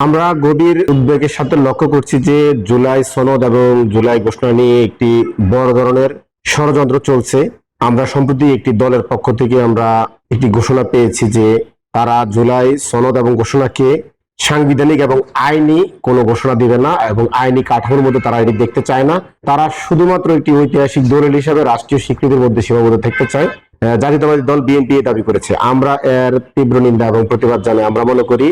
আমরা গভীর উদ্বেগের সাথে লক্ষ্য করছি যে জুলাই সনদ এবং জুলাই ঘোষণা নিয়ে একটি বড় ধরনের ষড়যন্ত্র চলছে। আমরা সম্প্রতি একটি দলের পক্ষ থেকে আমরা একটি ঘোষণা পেয়েছি যে তারা জুলাই সনদ এবং ঘোষণাকে সাংবিধানিক এবং আইনি কোনো ঘোষণা দিবে না এবং আইনি কাঠামোর মধ্যে তারা এটি দেখতে চায় না। তারা শুধুমাত্র একটি ঐতিহাসিক দলিল হিসাবে রাষ্ট্রীয় স্বীকৃতির মধ্যে সীমাবদ্ধ থাকতে চায়। জাতীয়তাবাদী দল বিএনপি দাবি করেছে। আমরা এর তীব্র নিন্দা এবং প্রতিবাদ জানাই। আমরা মনে করি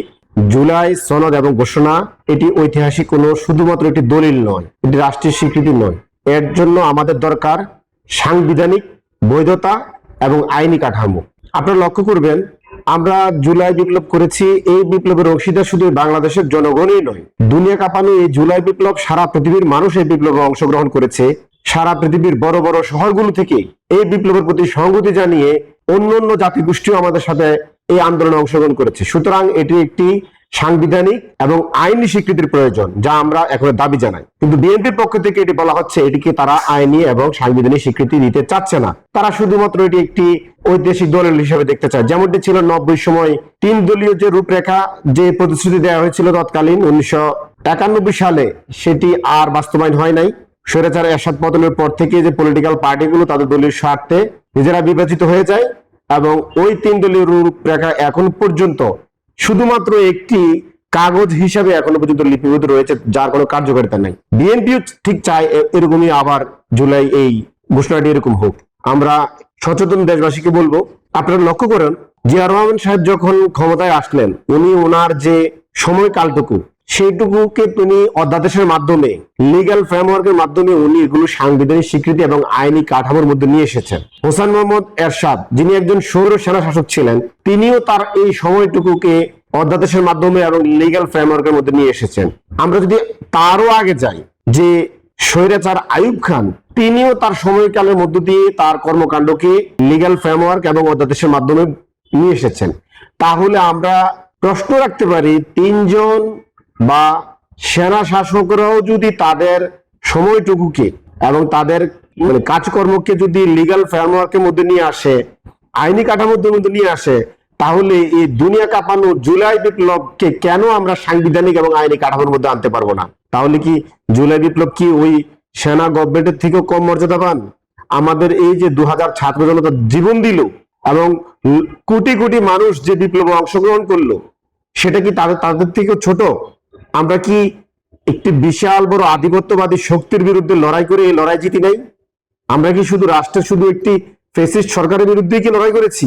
জুলাই সনদ এবং ঘোষণা এটি ঐতিহাসিক কোনো শুধুমাত্র একটি দলিল নয়, এটি রাষ্ট্রীয় স্বীকৃতি নয়। এর জন্য আমাদের দরকার সাংবিধানিক বৈধতা এবং আইনি কাঠামো। আপনারা লক্ষ্য করবেন, আমরা জুলাই বিপ্লব করেছি। এই বিপ্লবের অংশীদার শুধু বাংলাদেশের জনগণই নয়, দুনিয়া কাঁপানো এই জুলাই বিপ্লব, সারা পৃথিবীর মানুষ এই বিপ্লবে অংশগ্রহণ করেছে। সারা পৃথিবীর বড় বড় শহরগুলো থেকে এই বিপ্লবের প্রতি সংহতি জানিয়ে অন্য জাতিগোষ্ঠীও আমাদের সাথে এই আন্দোলনে অংশগ্রহণ করেছে। সুতরাং এটি একটি সাংবিধানিক এবং আইনি স্বীকৃতির প্রয়োজন, যা আমরা এখন দাবি জানাই। কিন্তু বিএনপির পক্ষ থেকে এটি বলা হচ্ছে এটিকে তারা আইনি এবং সাংবিধানিক স্বীকৃতি দিতে চাচ্ছে না। তারা শুধুমাত্র এটি একটি ঐতিহাসিক দলিল হিসেবে দেখতে চায়, যেমনটি ছিল 90 সময় 3 দলীয় যে রূপরেখা, যে প্রতিশ্রুতি দেওয়া হয়েছিল তৎকালীন 1991 সালে, সেটি আর বাস্তবায়ন হয় নাই। স্বৈরাচার এরশাদ পতনের পর থেকে যে পলিটিক্যাল পার্টিগুলো তাদের দলীয় স্বার্থে নিজেরা বিভাজিত হয়ে যায় এবং ওই 3 দলীয় রূপরেখা এখন পর্যন্ত শুধুমাত্র একটি কাগজ হিসাবে এখনো পর্যন্ত লিপিবদ্ধ রয়েছে, যার কোনো কার্যকারিতা নাই। বিএনপিও ঠিক চায় এরকমই আবার জুলাই এই ঘোষণাটি এরকম হোক। আমরা সচেতন দেশবাসীকে বলবো, আপনারা লক্ষ্য করেন জিয়া রহমান সাহেব যখন ক্ষমতায় আসলেন, উনি ওনার যে সময়কালটুকু সেইটুকুকে তিনি অধ্যাদেশের মাধ্যমে, লিগ্যাল ফ্রেমওয়ার্কের মাধ্যমে উনি এগুলো সাংবিধানিক স্বীকৃতি এবং আইনি কাঠামোর মধ্যে নিয়ে এসেছেন। হোসেন মোহাম্মদ এরশাদ, যিনি একজন সৌর সেনা শাসক ছিলেন, তিনিও তার এই সময়টুকুকে অধ্যাদেশের মাধ্যমে এবং লিগ্যাল ফ্রেমওয়ার্কের মধ্যে নিয়ে এসেছেন। আমরা যদি তারও আগে যাই, যে স্বৈরাচার আইয়ুব খান, তিনিও তার সময়কালের মধ্য দিয়ে তার কর্মকাণ্ডকে লিগ্যাল ফ্রেমওয়ার্ক এবং অধ্যাদেশের মাধ্যমে নিয়ে এসেছেন। তাহলে আমরা প্রশ্ন রাখতে পারি, তিনজন বা সেনা শাসকরাও যদি তাদের সময়টুকুকে এবং তাদের কাজকর্মকে যদি লিগ্যাল ফ্রেমওয়ার্কের মধ্যে নিয়ে আসে, আইনি কাঠামোর মধ্যে নিয়ে আসে, তাহলে এই দুনিয়া কাঁপানো জুলাই বিপ্লবকে কেন আমরা সাংবিধানিক এবং আইনি কাঠামোর মধ্যে আনতে পারবো না? তাহলে কি জুলাই বিপ্লব কি ওই সেনা গভর্নমেন্টের থেকেও কম মর্যাদা পান? আমাদের এই যে 2000 ছাত্র জনতা জীবন দিল এবং কোটি কোটি মানুষ যে বিপ্লবে অংশগ্রহণ করলো, সেটা কি তাদের থেকেও ছোট? আমরা কি একটি বিশাল বড় আধিপত্যবাদী শক্তির বিরুদ্ধে লড়াই করে এই লড়াই জিতি নাই? আমরা কি শুধু রাষ্ট্রের শুধু একটি ফ্যাসিস্ট সরকারের বিরুদ্ধে কি লড়াই করেছি?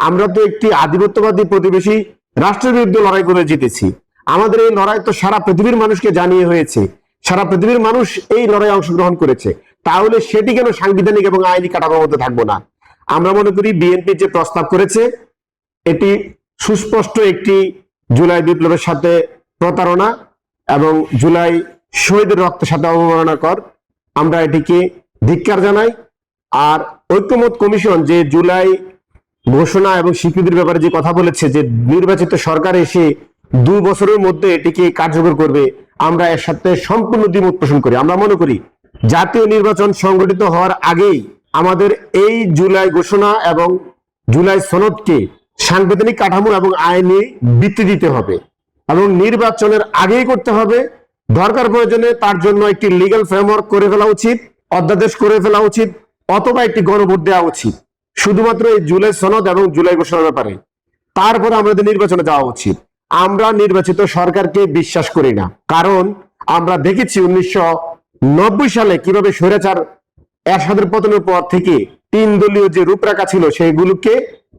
আমরা তো একটি আধিপত্যবাদী প্রতিবেশী রাষ্ট্রের বিরুদ্ধে লড়াই করে জিতেছি। আমাদের এই লড়াই তো সারা পৃথিবীর মানুষকে জানিয়ে হয়েছে, সারা পৃথিবীর মানুষ এই লড়াই অংশগ্রহণ করেছে। তাহলে সেটি কেন সাংবিধানিক এবং আইনি কাঠামোর মধ্যে থাকবো না? আমরা মনে করি বিএনপি যে প্রস্তাব করেছে এটি সুস্পষ্ট একটি জুলাই বিপ্লবের সাথে প্রতারণা এবং জুলাই শহীদের রক্তের সাথে অবমাননা কর। আমরা এটিকে ধিক্কার জানাই। আর ঐক্যমত কমিশন যে জুলাই ঘোষণা এবং স্বীকৃতির ব্যাপারে যে কথা বলেছে, যে নির্বাচিত সরকার এসে 2 বছরের মধ্যে এটিকে কার্যকর করবে, আমরা এর সাথে সম্পূর্ণ দ্বিমত পোষণ করি। আমরা মনে করি জাতীয় নির্বাচন সংগঠিত হওয়ার আগেই আমাদের এই জুলাই ঘোষণা এবং জুলাই সনদকে সাংবিধানিক কাঠামো এবং আইনি ভিত্তি দিতে হবে এবং নির্বাচনের আগেই করতে হবে। দরকার প্রয়োজনে তার জন্য একটি লিগ্যাল ফ্রেমওয়ার্ক করে ফেলা উচিত, অধ্যাদেশ করে ফেলা উচিত, অথবা একটি গণভোট দেওয়া উচিত শুধুমাত্র এই জুলাই সনদ এবং জুলাই ঘোষণার ব্যাপারে। তারপরে আমাদের নির্বাচনে যাওয়া উচিত। আমরা নির্বাচিত সরকারকে বিশ্বাস করি না, কারণ আমরা দেখেছি 1990 সালে কিভাবে স্বৈরাচার এরশাদের পতনের পর থেকে 3 দলীয় যে রূপরেখা ছিল সেগুলোকে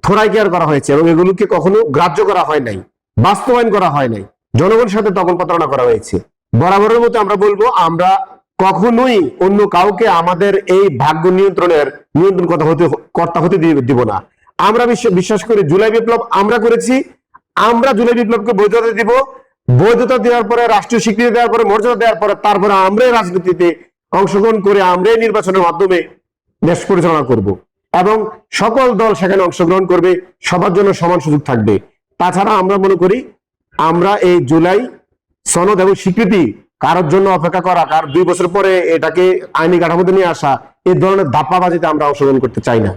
থোড়াই কেয়ার করা হয়েছে এবং এগুলোকে কখনো গ্রাহ্য করা হয় নাই, বাস্তবায়ন করা হয় নাই। জনগণের সাথে তখন প্রতারণা করা হয়েছে। বরাবরের মতো আমরা বলবো, আমরা কখনোই অন্য কাউকে আমাদের এই ভাগ্য নিয়ন্ত্রণ কর্তা হতে দিব না। আমরা বিশ্বাস করি জুলাই বিপ্লব আমরা করেছি, আমরা জুলাই বিপ্লবকে বৈধতা দিব। বৈধতা দেওয়ার পরে, রাষ্ট্রীয় স্বীকৃতি দেওয়ার পরে, মর্যাদা দেওয়ার পরে, তারপরে আমরাই রাজনীতিতে অংশগ্রহণ করে আমরাই নির্বাচনের মাধ্যমে দেশ পরিচালনা করব এবং সকল দল সেখানে অংশগ্রহণ করবে, সবার জন্য সমান সুযোগ থাকবে। তাছাড়া আমরা মনে করি আমরা এই জুলাই সনদ এবং স্বীকৃতি কারোর জন্য অপেক্ষা করা, 2 বছর পরে এটাকে আইনি কাঠামোতে নিয়ে আসা, এই ধরনের ধাপ্পাবাজিতে আমরা অংশগ্রহণ করতে চাই না।